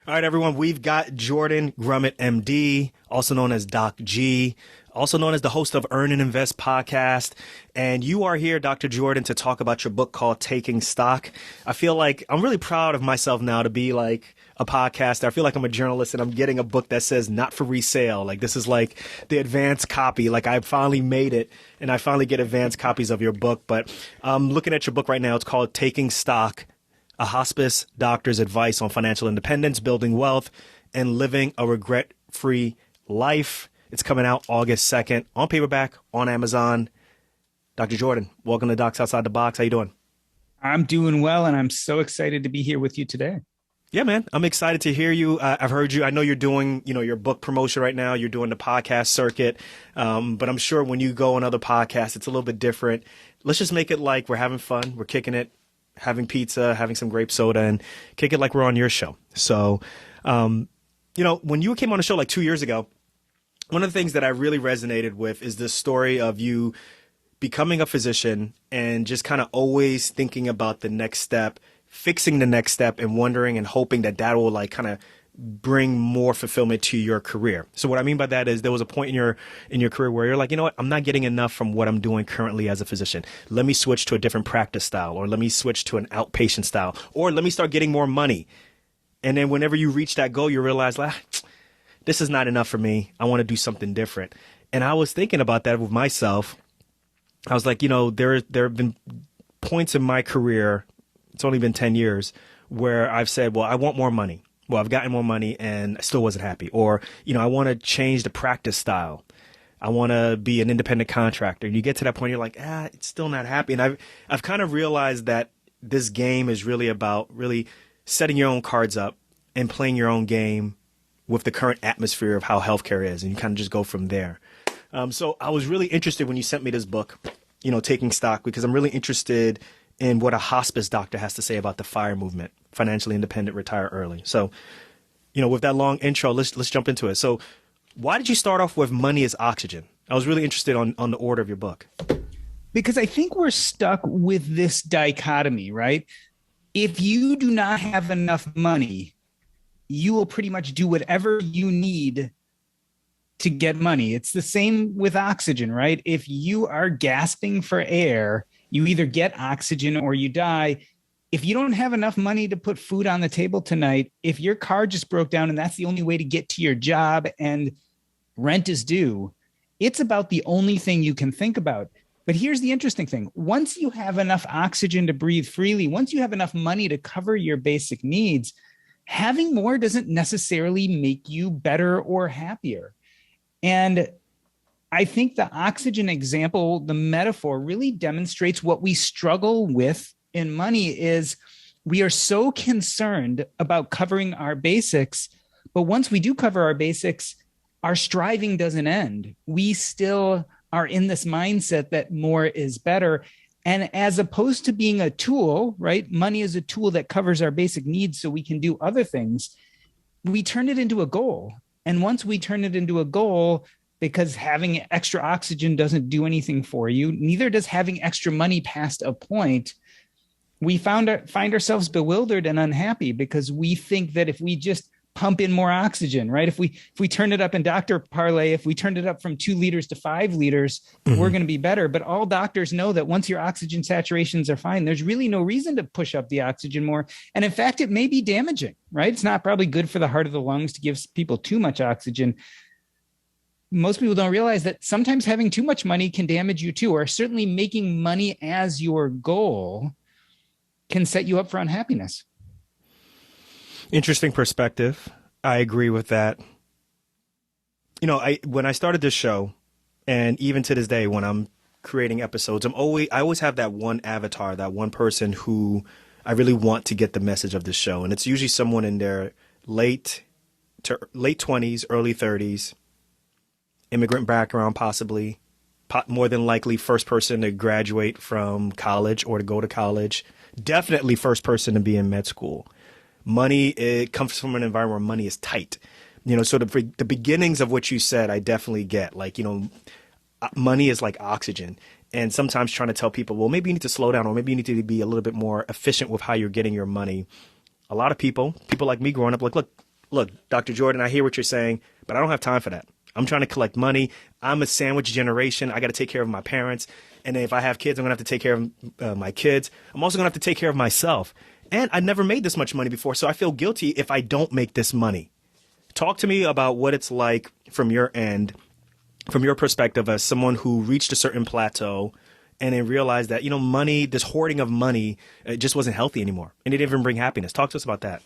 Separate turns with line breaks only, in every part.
All right, everyone, we've got Jordan Grumet, MD, also known as Doc G, also known as the host of Earn and Invest podcast. And you are here, Dr. Jordan, to talk about your book called Taking Stock. I feel like I'm really proud of myself now to be like a podcaster. I feel like I'm a journalist and I'm getting a book that says not for resale. Like this is like the advanced copy. Like I finally made it and I finally get advanced copies of your book. But I'm looking at your book right now. It's called Taking Stock, a hospice doctor's advice on financial independence, building wealth, and living a regret-free life. It's coming out August 2nd on paperback on Amazon. Dr. Jordan, welcome to Docs Outside the Box. How you doing?
I'm doing well, and I'm so excited to be here with you today.
Yeah, man, I'm excited to hear you. I've heard you. I know you're doing, your book promotion right now. You're doing the podcast circuit. But I'm sure when you go on other podcasts, it's a little bit different. Let's just make it like we're having fun. We're kicking it, having pizza, having some grape soda, and kick it like we're on your show. So, when you came on the show like 2 years ago, one of the things that I really resonated with is this story of you becoming a physician and just kind of always thinking about the next step, fixing the next step, and wondering and hoping that that will like kind of bring more fulfillment to your career. So what I mean by that is there was a point in your career where you're like, you know what, I'm not getting enough from what I'm doing currently as a physician. Let me switch to a different practice style, or let me switch to an outpatient style, or let me start getting more money. And then whenever you reach that goal, you realize, this is not enough for me. I want to do something different. And I was thinking about that with myself. I was like, there have been points in my career, it's only been 10 years, where I've said, well, I want more money. Well, I've gotten more money and I still wasn't happy. Or, I want to change the practice style. I want to be an independent contractor. And you get to that point, you're like, it's still not happy. And I've kind of realized that this game is really about really setting your own cards up and playing your own game with the current atmosphere of how healthcare is. And you kind of just go from there. So I was really interested when you sent me this book, Taking Stock, because I'm really interested in what a hospice doctor has to say about the FIRE movement, financially independent, retire early. So, with that long intro, let's jump into it. So why did you start off with money is oxygen? I was really interested on the order of your book.
Because I think we're stuck with this dichotomy, right? If you do not have enough money, you will pretty much do whatever you need to get money. It's the same with oxygen, right? If you are gasping for air, you either get oxygen or you die. If you don't have enough money to put food on the table tonight, if your car just broke down and that's the only way to get to your job and rent is due, it's about the only thing you can think about. But here's the interesting thing. Once you have enough oxygen to breathe freely, once you have enough money to cover your basic needs, having more doesn't necessarily make you better or happier. And I think the oxygen example, the metaphor, really demonstrates what we struggle with in money is we are so concerned about covering our basics, but once we do cover our basics, our striving doesn't end. We still are in this mindset that more is better. And as opposed to being a tool, right? Money is a tool that covers our basic needs so we can do other things. We turn it into a goal. And once we turn it into a goal, because having extra oxygen doesn't do anything for you, neither does having extra money past a point, we find ourselves bewildered and unhappy because we think that if we just pump in more oxygen, right? If we turn it up in doctor parlay, if we turned it up from 2 liters to 5 liters, we're going to be better. But all doctors know that once your oxygen saturations are fine, there's really no reason to push up the oxygen more. And in fact, it may be damaging, right? It's not probably good for the heart of the lungs to give people too much oxygen. Most people don't realize that sometimes having too much money can damage you too, or certainly making money as your goal can set you up for unhappiness.
Interesting perspective. I agree with that. When I started this show, and even to this day, when I'm creating episodes, I always have that one avatar, that one person who I really want to get the message of this show. And it's usually someone in their late 20s, early 30s, immigrant background, possibly, more than likely first person to graduate from college or to go to college, definitely first person to be in med school. Money, it comes from an environment where money is tight. So the beginnings of what you said, I definitely get. Money is like oxygen. And sometimes trying to tell people, well, maybe you need to slow down, or maybe you need to be a little bit more efficient with how you're getting your money. A lot of people like me growing up, look, look, Dr. Jordan, I hear what you're saying, but I don't have time for that. I'm trying to collect money. I'm a sandwich generation. I got to take care of my parents. And then if I have kids, I'm going to have to take care of my kids. I'm also going to have to take care of myself. And I never made this much money before, so I feel guilty if I don't make this money. Talk to me about what it's like from your end, from your perspective as someone who reached a certain plateau and then realized that, money, this hoarding of money, it just wasn't healthy anymore. And it didn't even bring happiness. Talk to us about that.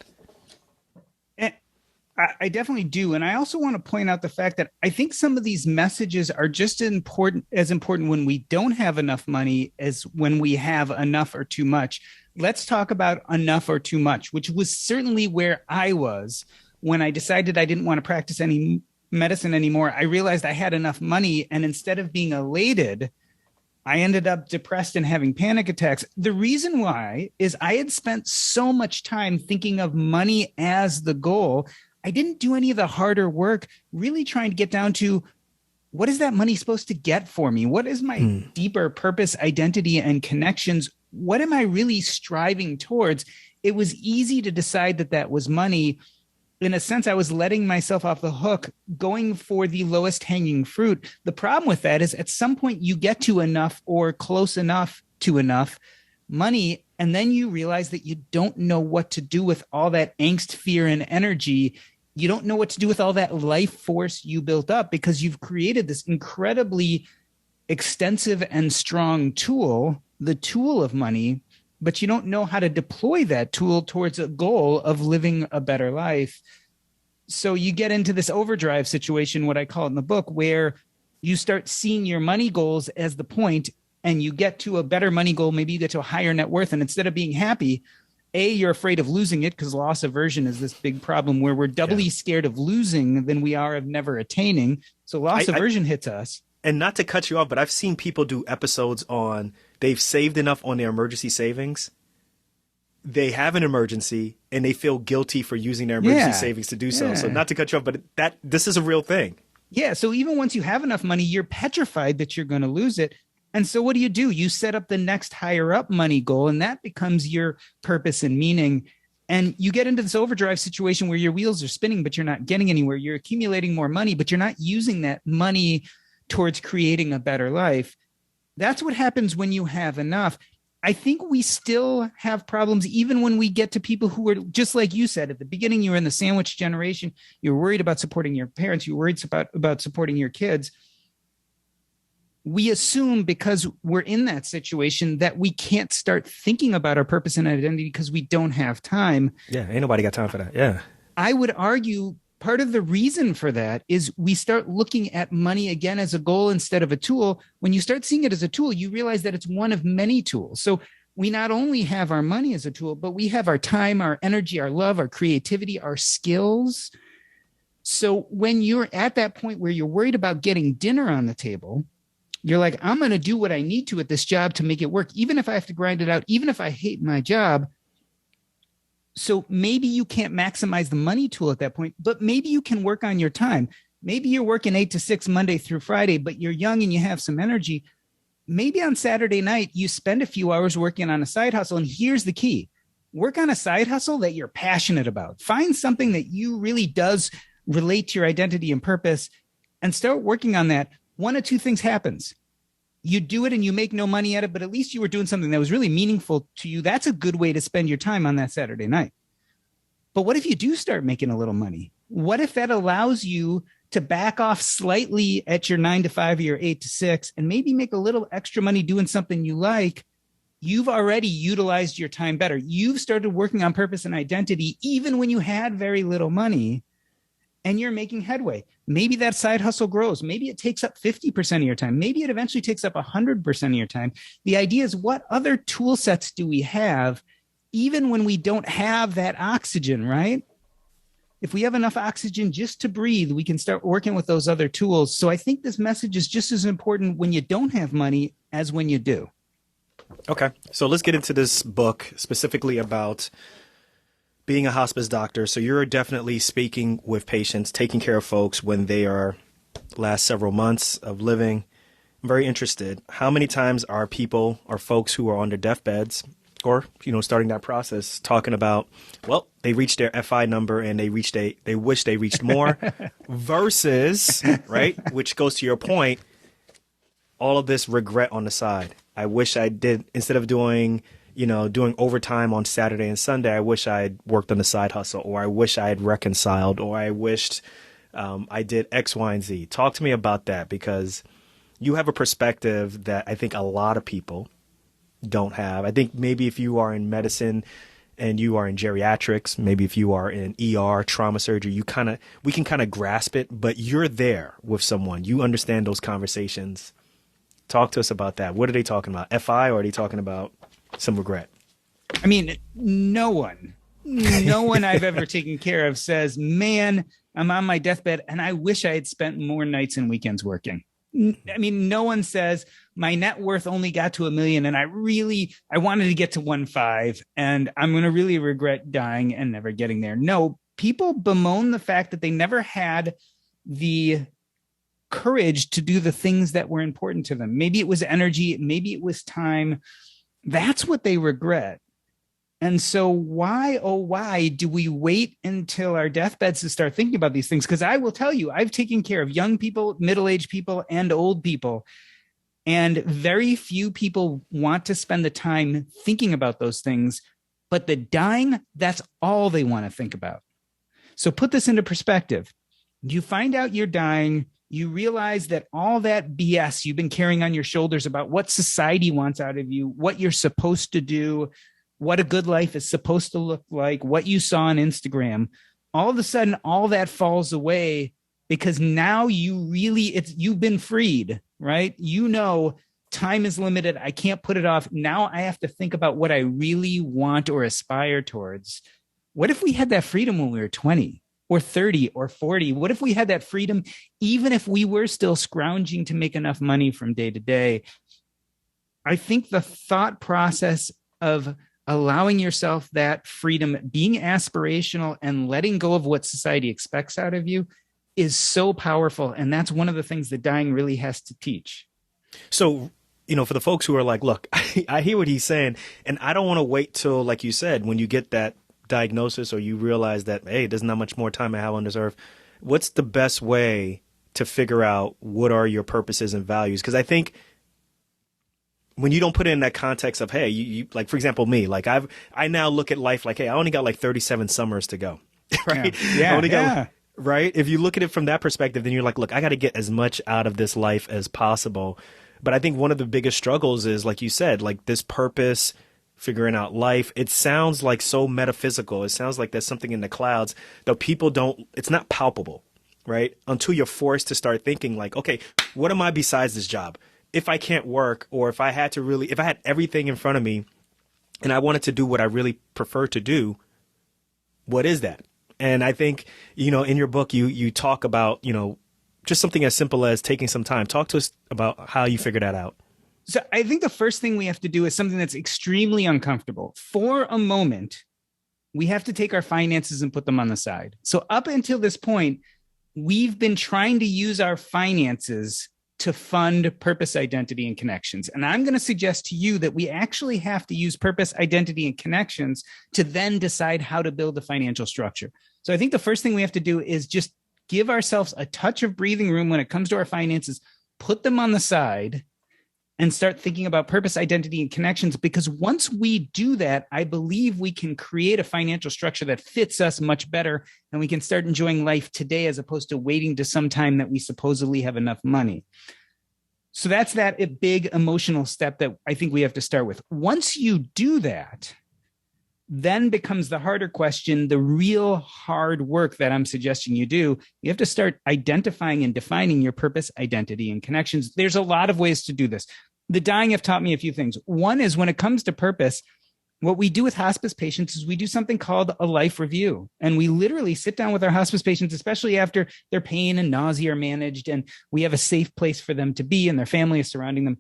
I definitely do. And I also want to point out the fact that I think some of these messages are just as important when we don't have enough money as when we have enough or too much. Let's talk about enough or too much, which was certainly where I was when I decided I didn't want to practice any medicine anymore. I realized I had enough money, and instead of being elated, I ended up depressed and having panic attacks. The reason why is I had spent so much time thinking of money as the goal. I didn't do any of the harder work, really trying to get down to what is that money supposed to get for me? What is my deeper purpose, identity, and connections? What am I really striving towards? It was easy to decide that that was money. In a sense, I was letting myself off the hook, going for the lowest hanging fruit. The problem with that is at some point you get to enough or close enough to enough money, and then you realize that you don't know what to do with all that angst, fear, and energy. You don't know what to do with all that life force you built up because you've created this incredibly extensive and strong tool, the tool of money, but you don't know how to deploy that tool towards a goal of living a better life. So you get into this overdrive situation, what I call it in the book, where you start seeing your money goals as the point, and you get to a better money goal. Maybe you get to a higher net worth. And instead of being happy, you're afraid of losing it, because loss aversion is this big problem where we're doubly scared of losing than we are of never attaining. So loss aversion hits us.
And not to cut you off, but I've seen people do episodes on they've saved enough on their emergency savings. They have an emergency and they feel guilty for using their emergency savings to do so. So not to cut you off, but this is a real thing. Yeah.
So even once you have enough money, you're petrified that you're going to lose it. And so what do? You set up the next higher up money goal, and that becomes your purpose and meaning. And you get into this overdrive situation where your wheels are spinning, but you're not getting anywhere. You're accumulating more money, but you're not using that money towards creating a better life. That's what happens when you have enough. I think we still have problems even when we get to people who are just like you said at the beginning. You were in the sandwich generation. You were worried about supporting your parents. You were worried about supporting your kids. We assume because we're in that situation that we can't start thinking about our purpose and identity because we don't have time.
Yeah, ain't nobody got time for that. Yeah.
I would argue part of the reason for that is we start looking at money again as a goal instead of a tool. When you start seeing it as a tool, you realize that it's one of many tools. So we not only have our money as a tool, but we have our time, our energy, our love, our creativity, our skills. So when you're at that point where you're worried about getting dinner on the table, you're like, I'm going to do what I need to at this job to make it work, even if I have to grind it out, even if I hate my job. So maybe you can't maximize the money tool at that point, but maybe you can work on your time. Maybe you're working 8 to 6 Monday through Friday, but you're young and you have some energy. Maybe on Saturday night, you spend a few hours working on a side hustle. And here's the key. Work on a side hustle that you're passionate about. Find something that you really does relate to your identity and purpose and start working on that. One of two things happens. You do it and you make no money at it, but at least you were doing something that was really meaningful to you. That's a good way to spend your time on that Saturday night. But what if you do start making a little money? What if that allows you to back off slightly at your 9 to 5 or your 8 to 6 and maybe make a little extra money doing something you like? You've already utilized your time better. You've started working on purpose and identity even when you had very little money, and you're making headway. Maybe that side hustle grows. Maybe it takes up 50% of your time. Maybe it eventually takes up 100% of your time. The idea is, what other tool sets do we have even when we don't have that oxygen, right? If we have enough oxygen just to breathe, we can start working with those other tools. So I think this message is just as important when you don't have money as when you do.
Okay. So let's get into this book specifically about being a hospice doctor. So you're definitely speaking with patients, taking care of folks when they are last several months of living. I'm very interested. How many times are folks who are on their deathbeds or, starting that process, talking about, well, they reached their FI number and they wish they reached more versus, right, which goes to your point, all of this regret on the side. I wish I did, instead of doing overtime on Saturday and Sunday, I wish I had worked on the side hustle, or I wish I had reconciled, or I wished I did X, Y, and Z. Talk to me about that, because you have a perspective that I think a lot of people don't have. I think maybe if you are in medicine and you are in geriatrics, maybe if you are in ER, trauma surgery, we can kind of grasp it, but you're there with someone. You understand those conversations. Talk to us about that. What are they talking about? FI, or are they talking about some regret?
I mean, no one I've ever taken care of says, man, I'm on my deathbed and I wish I had spent more nights and weekends working. I mean, no one says my net worth only got to $1 million and I wanted to get to 1.5 and I'm going to really regret dying and never getting there. No, people bemoan the fact that they never had the courage to do the things that were important to them. Maybe it was energy, maybe it was time. That's what they regret. And so why do we wait until our deathbeds to start thinking about these things? Because I will tell you, I've taken care of young people, middle-aged people, and old people. And very few people want to spend the time thinking about those things. But the dying, that's all they want to think about. So put this into perspective. You find out you're dying. You realize that all that BS you've been carrying on your shoulders about what society wants out of you, what you're supposed to do, what a good life is supposed to look like, what you saw on Instagram, all of a sudden, all that falls away because now you've been freed, right? Time is limited. I can't put it off. Now I have to think about what I really want or aspire towards. What if we had that freedom when we were 20 or 30 or 40? What if we had that freedom, even if we were still scrounging to make enough money from day to day? I think the thought process of allowing yourself that freedom, being aspirational and letting go of what society expects out of you is so powerful. And that's one of the things that dying really has to teach.
So, for the folks who are like, look, I hear what he's saying, and I don't want to wait till, like you said, when you get that diagnosis or you realize that, hey, there's not much more time I have on this earth. What's the best way to figure out what are your purposes and values? Because I think when you don't put it in that context of, hey, you like, for example, me, like I now look at life like, hey, I only got like 37 summers to go, right?
Yeah.
Right. If you look at it from that perspective, then you're like, look, I got to get as much out of this life as possible. But I think one of the biggest struggles is, like you said, like this purpose, figuring out life. It sounds like so metaphysical. It sounds like there's something in the clouds that it's not palpable, right? Until you're forced to start thinking like, okay, what am I besides this job? If I can't work, or if I had everything in front of me and I wanted to do what I really prefer to do, what is that? And I think, in your book, you talk about, just something as simple as taking some time. Talk to us about how you figure that out.
So I think the first thing we have to do is something that's extremely uncomfortable. For a moment, we have to take our finances and put them on the side. So up until this point, we've been trying to use our finances to fund purpose, identity, and connections. And I'm going to suggest to you that we actually have to use purpose, identity, and connections to then decide how to build a financial structure. So I think the first thing we have to do is just give ourselves a touch of breathing room when it comes to our finances, put them on the side, and start thinking about purpose, identity, and connections. Because once we do that, I believe we can create a financial structure that fits us much better, and we can start enjoying life today as opposed to waiting to some time that we supposedly have enough money. So that's that big emotional step that I think we have to start with. Once you do that, then becomes the harder question, the real hard work that I'm suggesting you do. You have to start identifying and defining your purpose, identity, and connections. There's a lot of ways to do this. The dying have taught me a few things. One is when it comes to purpose, what we do with hospice patients is we do something called a life review. And we literally sit down with our hospice patients, especially after their pain and nausea are managed, and we have a safe place for them to be and their family is surrounding them.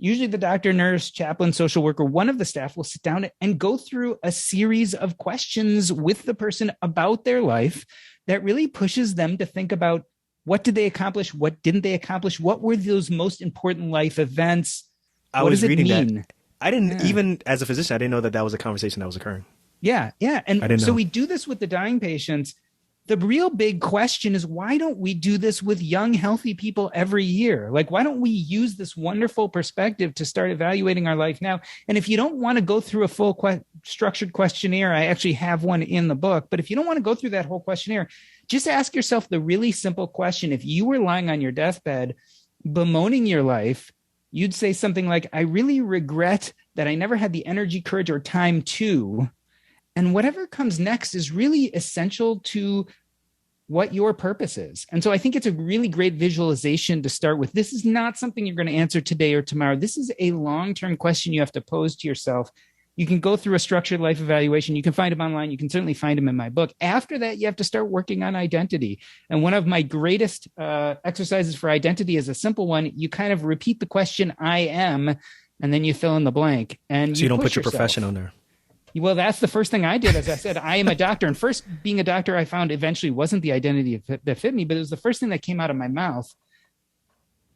Usually the doctor, nurse, chaplain, social worker, one of the staff will sit down and go through a series of questions with the person about their life that really pushes them to think about what did they accomplish? What didn't they accomplish? What were those most important life events?
I was reading that. I didn't,
Yeah.
even as a physician, I didn't know that that was a conversation that was occurring.
Yeah. Yeah.
I
And
didn't
so
know.
we do this with the dying patients. The real big question is, why don't we do this with young, healthy people every year? Like, why don't we use this wonderful perspective to start evaluating our life now? And if you don't want to go through a full structured questionnaire, I actually have one in the book. But if you don't want to go through that whole questionnaire, just ask yourself the really simple question. If you were lying on your deathbed, bemoaning your life, you'd say something like, I really regret that I never had the energy, courage, or time to. And whatever comes next is really essential to what your purpose is. And so I think it's a really great visualization to start with. This is not something you're going to answer today or tomorrow. This is a long-term question you have to pose to yourself. You can go through a structured life evaluation. You can find them online. You can certainly find them in my book. After that, you have to start working on identity. And one of my greatest exercises for identity is a simple one. You kind of repeat the question, I am, and then you fill in the blank. And
So you don't
push
put your
yourself.
profession on there.
Well, that's the first thing I did. As I said, I am a doctor. And first, being a doctor, I found eventually wasn't the identity that fit me, but it was the first thing that came out of my mouth.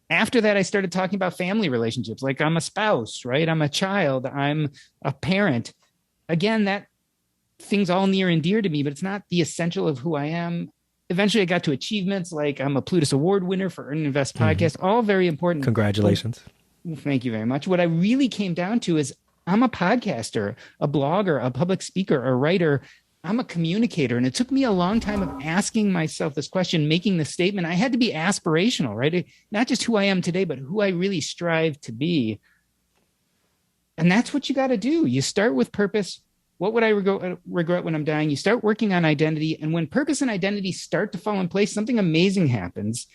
After that, I started talking about family relationships. Like, I'm a spouse, right? I'm a child. I'm a parent. Again, that thing's all near and dear to me, but it's not the essential of who I am. Eventually, I got to achievements like I'm a Plutus Award winner for Earn and Invest podcast, all very important.
Congratulations.
Well, thank you very much. What I really came down to is I'm a podcaster, a blogger, a public speaker, a writer. I'm a communicator. And it took me a long time of asking myself this question, making the statement. I had to be aspirational, right? Not just who I am today, but who I really strive to be. And that's what you got to do. You start with purpose. What would I regret when I'm dying? You start working on identity. And when purpose and identity start to fall in place, something amazing happens.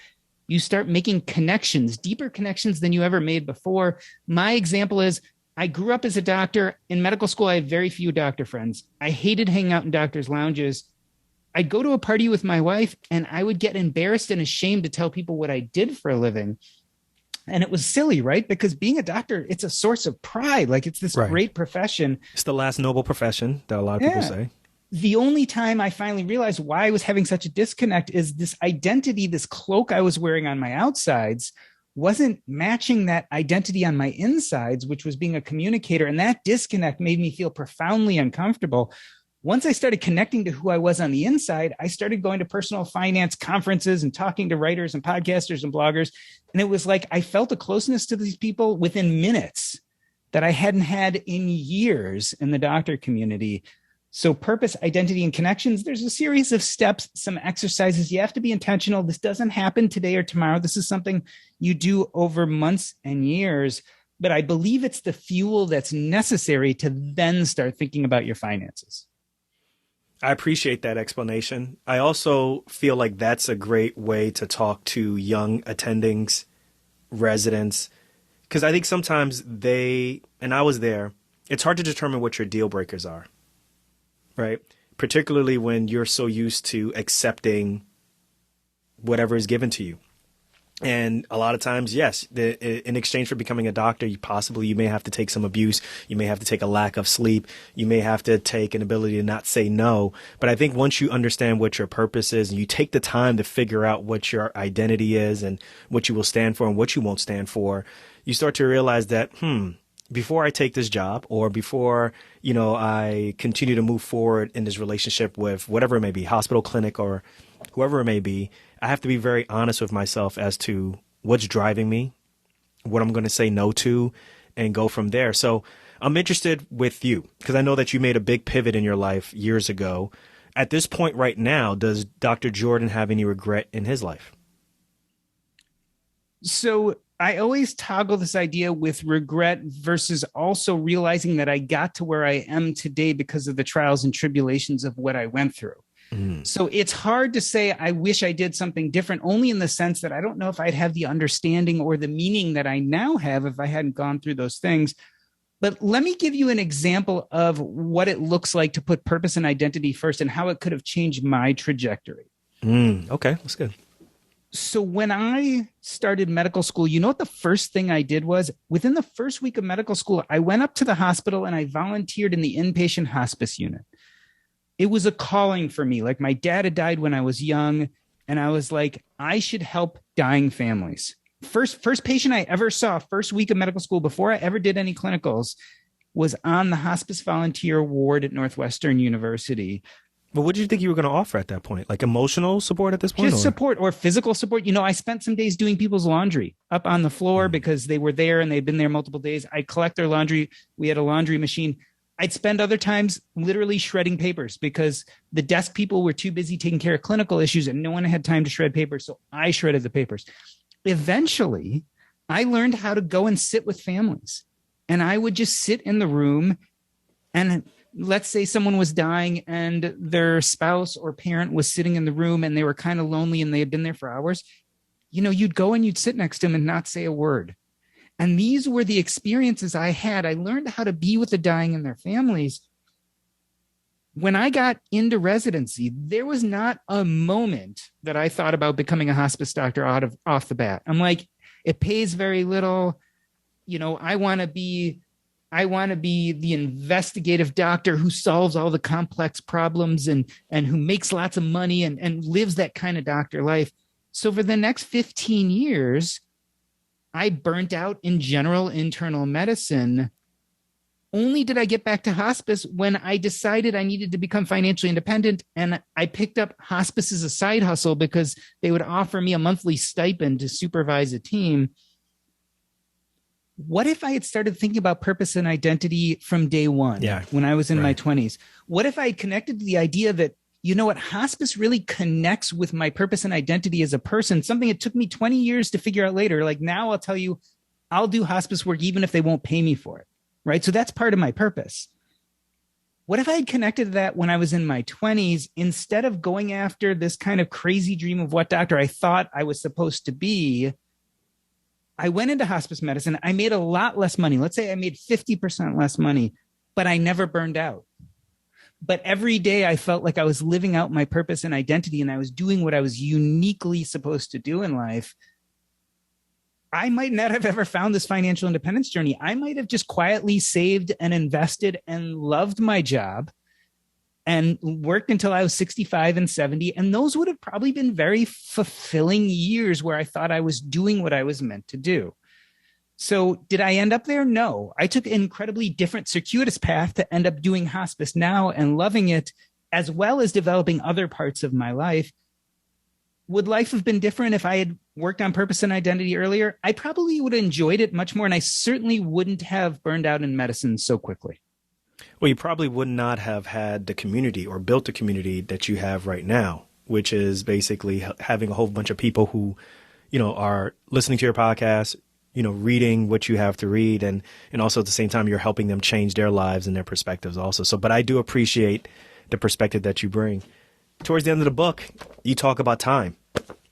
You start making connections, deeper connections than you ever made before. My example is, I grew up as a doctor. In medical school, I had very few doctor friends. I hated hanging out in doctors' lounges. I'd go to a party with my wife, and I would get embarrassed and ashamed to tell people what I did for a living. And it was silly, right? Because being a doctor, it's a source of pride. Like, it's this great profession.
It's the last noble profession that a lot of people say.
The only time I finally realized why I was having such a disconnect is this identity, this cloak I was wearing on my outsides wasn't matching that identity on my insides, which was being a communicator. And that disconnect made me feel profoundly uncomfortable. Once I started connecting to who I was on the inside, I started going to personal finance conferences and talking to writers and podcasters and bloggers. And it was like I felt a closeness to these people within minutes that I hadn't had in years in the doctor community. So purpose, identity, and connections, there's a series of steps, some exercises. You have to be intentional. This doesn't happen today or tomorrow. This is something you do over months and years. But I believe it's the fuel that's necessary to then start thinking about your finances.
I appreciate that explanation. I also feel like that's a great way to talk to young attendings, residents, because I think sometimes and I was there, it's hard to determine what your deal breakers are. Right. Particularly when you're so used to accepting whatever is given to you. And a lot of times, yes, in exchange for becoming a doctor, you may have to take some abuse. You may have to take a lack of sleep. You may have to take an ability to not say no. But I think once you understand what your purpose is and you take the time to figure out what your identity is and what you will stand for and what you won't stand for, you start to realize that, before I take this job or before, I continue to move forward in this relationship with whatever it may be, hospital, clinic, or whoever it may be, I have to be very honest with myself as to what's driving me, what I'm going to say no to, and go from there. So I'm interested with you because I know that you made a big pivot in your life years ago. At this point right now, does Dr. Jordan have any regret in his life?
So I always toggle this idea with regret versus also realizing that I got to where I am today because of the trials and tribulations of what I went through. So it's hard to say I wish I did something different, only in the sense that I don't know if I'd have the understanding or the meaning that I now have if I hadn't gone through those things. But let me give you an example of what it looks like to put purpose and identity first and how it could have changed my trajectory.
Okay, that's good.
So when I started medical school, you know what the first thing I did was, within the first week of medical school, I went up to the hospital and I volunteered in the inpatient hospice unit. It was a calling for me. Like, my dad had died when I was young, and I was like, I should help dying families. First patient I ever saw, first week of medical school, before I ever did any clinicals, was on the hospice volunteer ward at Northwestern University.
But what did you think you were going to offer at that point? Like emotional support at this point?
Just support or physical support. You know, I spent some days doing people's laundry up on the floor because they were there and they'd been there multiple days. I'd collect their laundry. We had a laundry machine. I'd spend other times literally shredding papers because the desk people were too busy taking care of clinical issues and no one had time to shred papers. So I shredded the papers. Eventually, I learned how to go and sit with families. And I would just sit in the room, and let's say someone was dying and their spouse or parent was sitting in the room and they were kind of lonely and they had been there for hours. You know, you'd go and you'd sit next to them and not say a word. And these were the experiences I had. I learned how to be with the dying and their families. When I got into residency, there was not a moment that I thought about becoming a hospice doctor off the bat. I'm like, it pays very little. You know, I want to be the investigative doctor who solves all the complex problems and who makes lots of money and lives that kind of doctor life. So for the next 15 years, I burnt out in general internal medicine. Only did I get back to hospice when I decided I needed to become financially independent. And I picked up hospice as a side hustle because they would offer me a monthly stipend to supervise a team. What if I had started thinking about purpose and identity from day one when I was in my 20s? What if I had connected to the idea that, you know what, hospice really connects with my purpose and identity as a person, something it took me 20 years to figure out later. Like now I'll tell you, I'll do hospice work even if they won't pay me for it, right? So that's part of my purpose. What if I had connected to that when I was in my 20s, instead of going after this kind of crazy dream of what doctor I thought I was supposed to be? I went into hospice medicine. I made a lot less money. Let's say I made 50% less money, but I never burned out. But every day I felt like I was living out my purpose and identity and I was doing what I was uniquely supposed to do in life. I might not have ever found this financial independence journey. I might have just quietly saved and invested and loved my job and worked until I was 65 and 70. And those would have probably been very fulfilling years where I thought I was doing what I was meant to do. So did I end up there? No, I took an incredibly different circuitous path to end up doing hospice now and loving it, as well as developing other parts of my life. Would life have been different if I had worked on purpose and identity earlier? I probably would have enjoyed it much more, and I certainly wouldn't have burned out in medicine so quickly.
Well, you probably would not have had the community or built the community that you have right now, which is basically having a whole bunch of people who, you know, are listening to your podcast, you know, reading what you have to read, and also at the same time, you're helping them change their lives and their perspectives also. So, but I do appreciate the perspective that you bring. Towards the end of the book, you talk about time,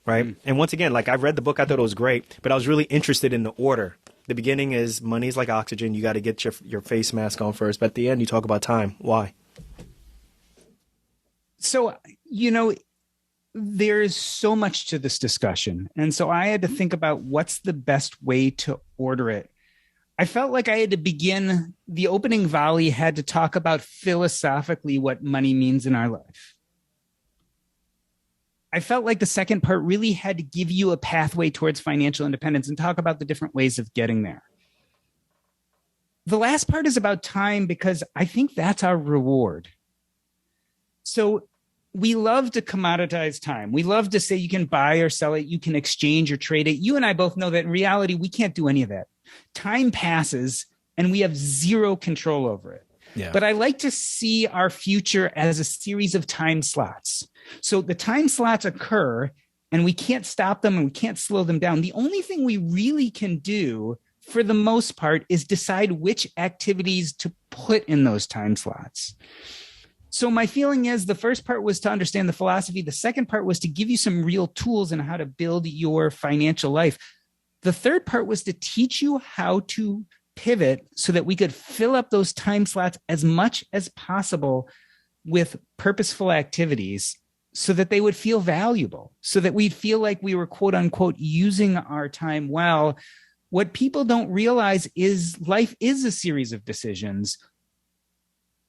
right? Mm-hmm. And once again, like I read the book, I thought it was great, but I was really interested in the order. The beginning is money is like oxygen. You got to get your face mask on first. But at the end, you talk about time. Why?
So, you know, there's so much to this discussion. And so I had to think about what's the best way to order it. I felt like I had to begin, the opening volley had to talk about philosophically what money means in our life. I felt like the second part really had to give you a pathway towards financial independence and talk about the different ways of getting there. The last part is about time because I think that's our reward. So we love to commoditize time. We love to say you can buy or sell it, you can exchange or trade it. You and I both know that in reality, we can't do any of that. Time passes and we have zero control over it. Yeah. But I like to see our future as a series of time slots. So the time slots occur and we can't stop them and we can't slow them down. The only thing we really can do for the most part is decide which activities to put in those time slots. So my feeling is the first part was to understand the philosophy. The second part was to give you some real tools on how to build your financial life. The third part was to teach you how to pivot so that we could fill up those time slots as much as possible with purposeful activities so that they would feel valuable, so that we'd feel like we were, quote unquote, using our time well. What people don't realize is life is a series of decisions.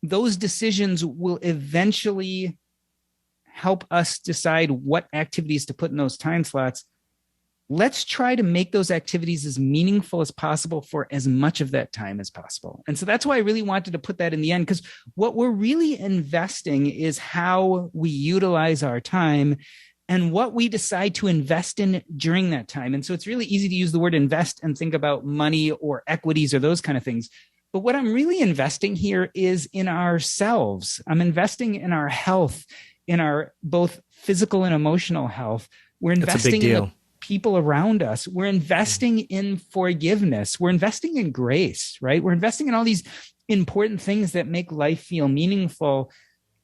Those decisions will eventually help us decide what activities to put in those time slots. let's try to make those activities as meaningful as possible for as much of that time as possible. And so that's why I really wanted to put that in the end, because what we're really investing is how we utilize our time and what we decide to invest in during that time. And so it's really easy to use the word invest and think about money or equities or those kind of things. But what I'm really investing here is in ourselves. I'm investing in our health, in our both physical and emotional health. We're investing in the people around us. We're investing in forgiveness. We're investing in grace, right? We're investing in all these important things that make life feel meaningful.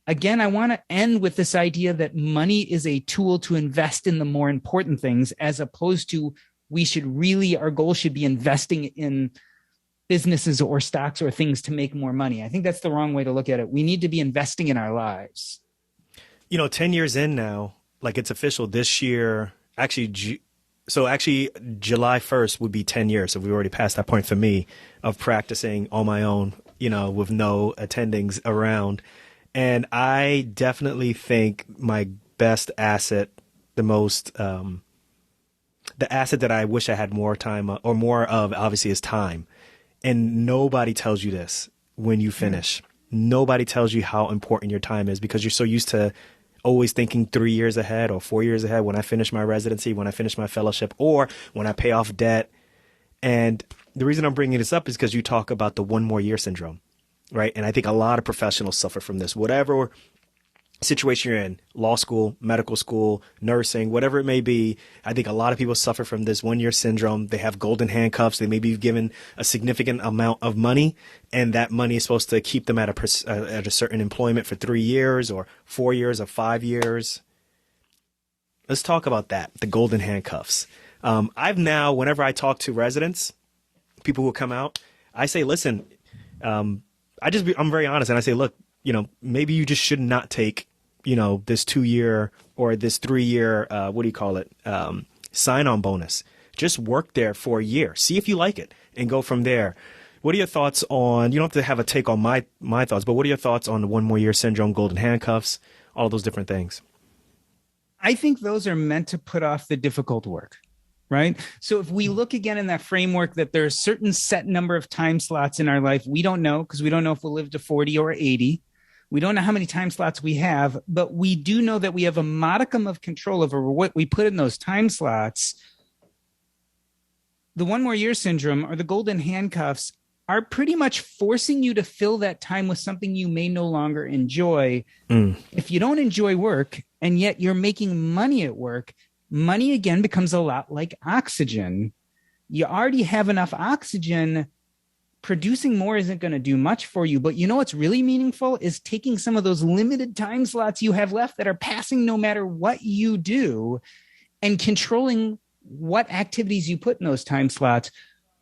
Again, I want to end with this idea that money is a tool to invest in the more important things, as opposed to our goal should be investing in businesses or stocks or things to make more money. I think that's the wrong way to look at it. We need to be investing in our lives.
10 years in now, like it's official this year, actually July 1st would be 10 years. So we already passed that point for me of practicing on my own, with no attendings around. And I definitely think my best asset, the asset that I wish I had more time or more of, obviously, is time. And nobody tells you this when you finish. Nobody tells you how important your time is, because you're so used to always thinking 3 years ahead or 4 years ahead, when I finish my residency, when I finish my fellowship, or when I pay off debt. And the reason I'm bringing this up is because you talk about the 1 more year syndrome, right? And I think a lot of professionals suffer from this. Whatever situation you're in, law school, medical school, nursing, whatever it may be, I think a lot of people suffer from this 1 year syndrome. They have golden handcuffs. They may be given a significant amount of money, and that money is supposed to keep them at a certain employment for 3 years or 4 years or 5 years. Let's talk about that, the golden handcuffs. I've now, whenever I talk to residents, people who come out, I say, listen, I'm very honest, and I say, look, maybe you just should not take, this 2 year or this 3 year, sign-on bonus. Just work there for a year. See if you like it and go from there. What are your thoughts on, you don't have to have a take on my thoughts, but what are your thoughts on the 1 more year syndrome, golden handcuffs, all those different things?
I think those are meant to put off the difficult work, right? So if we look again in that framework that there are a certain set number of time slots in our life, we don't know, because we don't know if we'll live to 40 or 80. We don't know how many time slots we have, but we do know that we have a modicum of control over what we put in those time slots. The 1 more year syndrome or the golden handcuffs are pretty much forcing you to fill that time with something you may no longer enjoy. If you don't enjoy work and yet you're making money at work, money again becomes a lot like oxygen. You already have enough oxygen. Producing more isn't going to do much for you. But what's really meaningful is taking some of those limited time slots you have left that are passing no matter what you do, and controlling what activities you put in those time slots,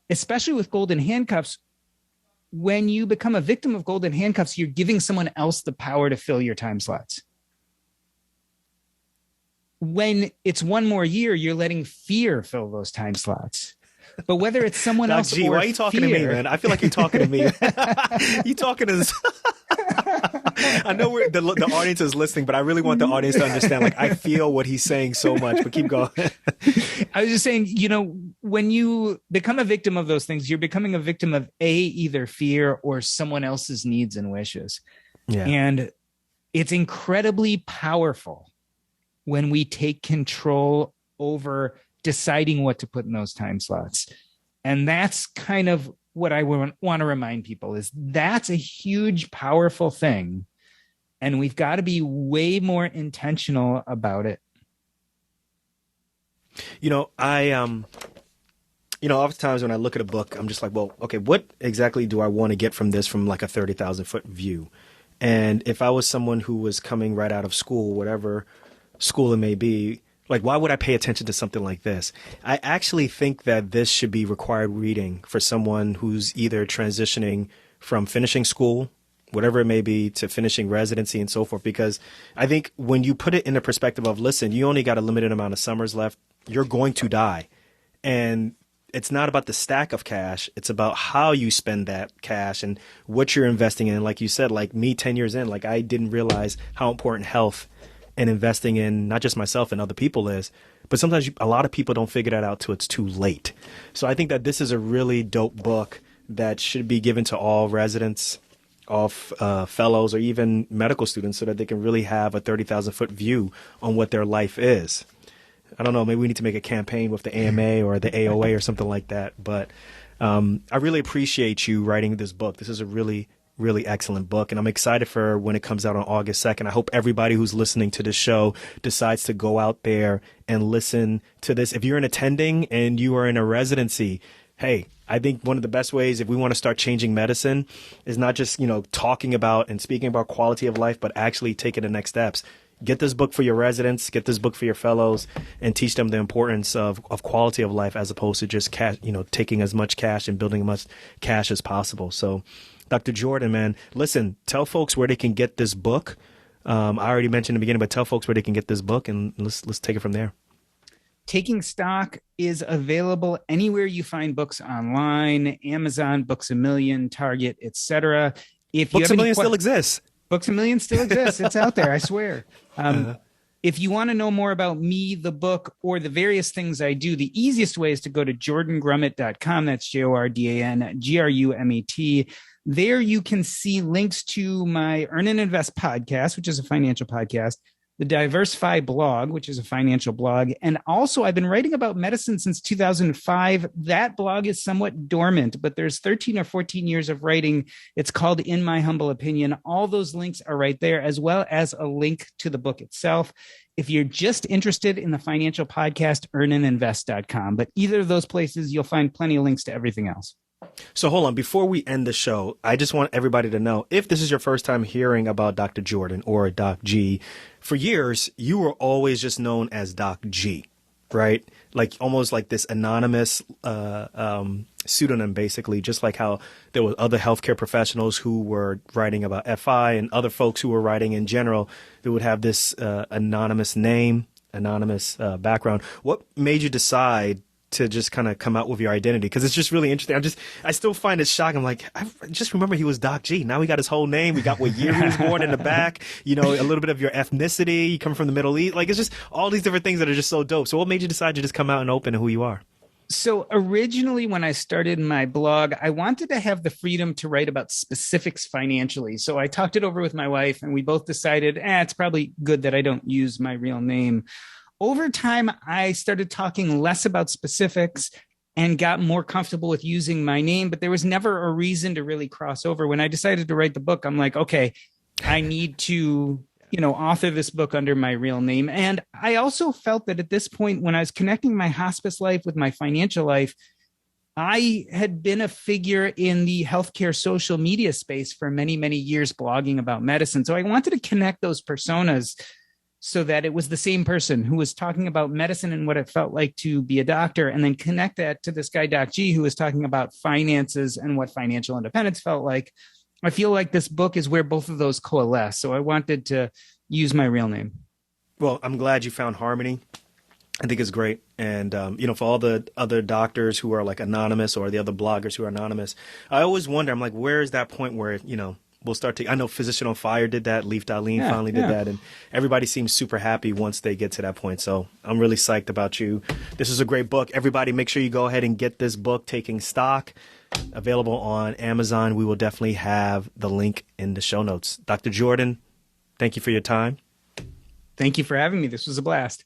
especially with golden handcuffs. When you become a victim of golden handcuffs, you're giving someone else the power to fill your time slots. When it's 1 more year, you're letting fear fill those time slots. But whether it's someone else or
why are you talking to me, man? I feel like you're talking to me. You talking to this. I know the audience is listening, but I really want the audience to understand. Like, I feel what he's saying so much, but keep going.
I was just saying, when you become a victim of those things, you're becoming a victim of either fear or someone else's needs and wishes. Yeah. And it's incredibly powerful when we take control over deciding what to put in those time slots. And that's kind of what I want to remind people, is that's a huge, powerful thing. And we've got to be way more intentional about it.
Oftentimes when I look at a book, I'm just like, well, okay, what exactly do I want to get from this from like a 30,000 foot view? And if I was someone who was coming right out of school, whatever school it may be, like, why would I pay attention to something like this? I actually think that this should be required reading for someone who's either transitioning from finishing school, whatever it may be, to finishing residency and so forth. Because I think when you put it in the perspective of, listen, you only got a limited amount of summers left, you're going to die. And it's not about the stack of cash. It's about how you spend that cash and what you're investing in. Like you said, like me 10 years in, like I didn't realize how important health and investing in not just myself and other people is. But sometimes a lot of people don't figure that out till it's too late. So I think that this is a really dope book that should be given to all residents, all fellows, or even medical students, so that they can really have a 30,000-foot view on what their life is. I don't know, maybe we need to make a campaign with the AMA or the AOA or something like that. But I really appreciate you writing this book. This is a really, really excellent book. And I'm excited for when it comes out on August 2nd. I hope everybody who's listening to this show decides to go out there and listen to this. If you're in attending and you are in a residency, hey, I think one of the best ways if we want to start changing medicine is not just, talking about and speaking about quality of life, but actually taking the next steps. Get this book for your residents, get this book for your fellows, and teach them the importance of quality of life as opposed to just cash, taking as much cash and building as much cash as possible. So, Dr. Jordan, man, listen, tell folks where they can get this book. I already mentioned in the beginning, but tell folks where they can get this book, and let's take it from there.
Taking Stock is available anywhere you find books online, Amazon, Books A Million, Target, etc. If
Books A Million still exists.
Books A Million still exists. It's out there, I swear. If you want to know more about me, the book, or the various things I do, the easiest way is to go to jordangrumet.com. That's JORDANGRUMET. There you can see links to my Earn and Invest podcast, which is a financial podcast, the Diversify blog, which is a financial blog. And also, I've been writing about medicine since 2005. That blog is somewhat dormant, but there's 13 or 14 years of writing. It's called In My Humble Opinion. All those links are right there, as well as a link to the book itself. If you're just interested in the financial podcast, earnandinvest.com. But either of those places, you'll find plenty of links to everything else.
So hold on. Before we end the show, I just want everybody to know, if this is your first time hearing about Dr. Jordan or Doc G, for years, you were always just known as Doc G, right? Like almost like this anonymous pseudonym, basically, just like how there were other healthcare professionals who were writing about FI and other folks who were writing in general that would have this anonymous name, anonymous background. What made you decide to just kind of come out with your identity? Because it's just really interesting. I still find it shocking. I'm like, I just remember he was Doc G. Now we got his whole name. We got what year he was born in the back, a little bit of your ethnicity. You come from the Middle East. Like, it's just all these different things that are just so dope. So what made you decide to just come out and open who you are?
So originally, when I started my blog, I wanted to have the freedom to write about specifics financially. So I talked it over with my wife, and we both decided, it's probably good that I don't use my real name. Over time, I started talking less about specifics and got more comfortable with using my name, but there was never a reason to really cross over. When I decided to write the book, I'm like, okay, I need to, author this book under my real name. And I also felt that at this point, when I was connecting my hospice life with my financial life, I had been a figure in the healthcare social media space for many, many years, blogging about medicine. So I wanted to connect those personas so that it was the same person who was talking about medicine and what it felt like to be a doctor, and then connect that to this guy, Doc G, who was talking about finances and what financial independence felt like. I feel like this book is where both of those coalesce. So I wanted to use my real name.
Well, I'm glad you found harmony. I think it's great. And, for all the other doctors who are like anonymous, or the other bloggers who are anonymous, I always wonder, I'm like, where is that point where, we'll start to, I know Physician on Fire did that. Leaf Darlene finally did that. And everybody seems super happy once they get to that point. So I'm really psyched about you. This is a great book. Everybody make sure you go ahead and get this book, Taking Stock, available on Amazon. We will definitely have the link in the show notes. Dr. Jordan, thank you for your time.
Thank you for having me. This was a blast.